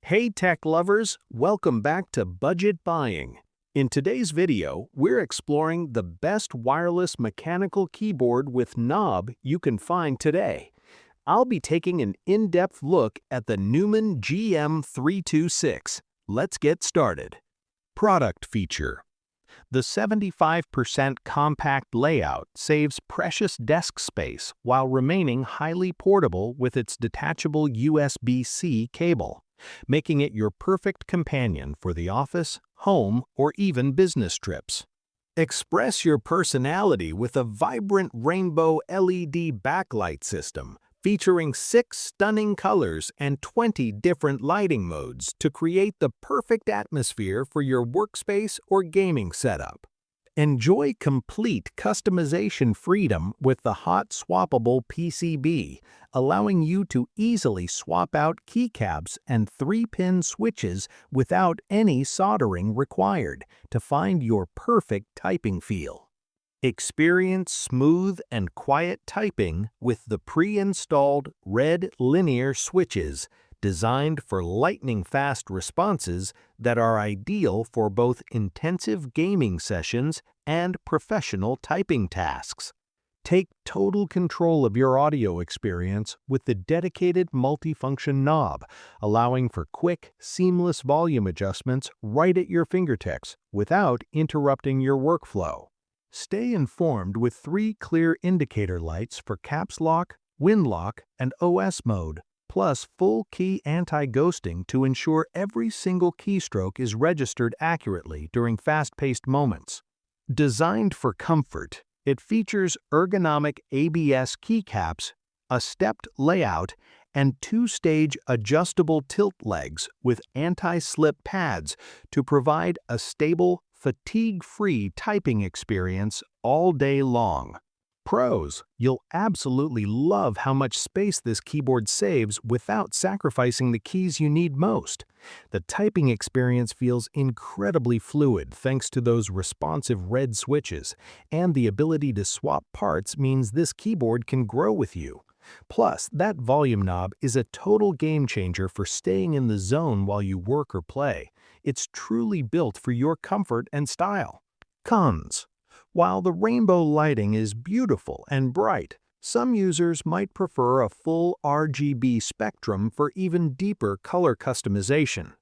Hey tech lovers, welcome back to Budget Buying. In today's video, we're exploring the best wireless mechanical keyboard with knob you can find today. I'll be taking an in-depth look at the Neumann GM326. Let's get started. Product feature. The 75% compact layout saves precious desk space while remaining highly portable with its detachable USB-C cable, making it your perfect companion for the office, home, or even business trips. Express your personality with a vibrant rainbow LED backlight system featuring 6 stunning colors and 20 different lighting modes to create the perfect atmosphere for your workspace or gaming setup. Enjoy complete customization freedom with the hot swappable PCB, allowing you to easily swap out keycaps and 3-pin switches without any soldering required to find your perfect typing feel. Experience smooth and quiet typing with the pre-installed red linear switches designed for lightning-fast responses that are ideal for both intensive gaming sessions and professional typing tasks. Take total control of your audio experience with the dedicated multifunction knob, allowing for quick, seamless volume adjustments right at your fingertips without interrupting your workflow. Stay informed with 3 clear indicator lights for caps lock, win lock, and OS mode, plus full key anti-ghosting to ensure every single keystroke is registered accurately during fast-paced moments. Designed for comfort, it features ergonomic ABS keycaps, a stepped layout, and 2-stage adjustable tilt legs with anti-slip pads to provide a stable, fatigue-free typing experience all day long. Pros: you'll absolutely love how much space this keyboard saves without sacrificing the keys you need most. The typing experience feels incredibly fluid thanks to those responsive red switches, and the ability to swap parts means this keyboard can grow with you. Plus, that volume knob is a total game changer for staying in the zone while you work or play. It's truly built for your comfort and style. Cons: while the rainbow lighting is beautiful and bright, some users might prefer a full RGB spectrum for even deeper color customization.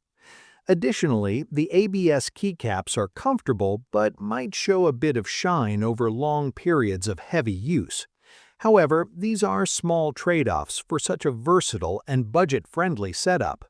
Additionally, the ABS keycaps are comfortable but might show a bit of shine over long periods of heavy use. However, these are small trade-offs for such a versatile and budget-friendly setup.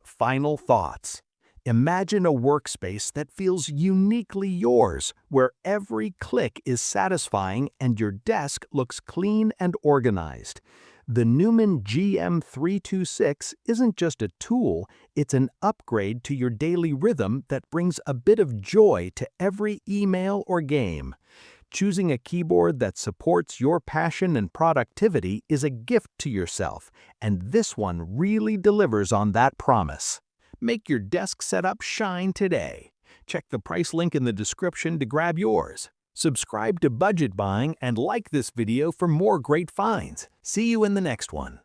Final thoughts. Imagine a workspace that feels uniquely yours, where every click is satisfying and your desk looks clean and organized. The Neumann GM326 isn't just a tool, it's an upgrade to your daily rhythm that brings a bit of joy to every email or game. Choosing a keyboard that supports your passion and productivity is a gift to yourself, and this one really delivers on that promise. Make your desk setup shine today. Check the price link in the description to grab yours. Subscribe to Budget Buying and like this video for more great finds. See you in the next one.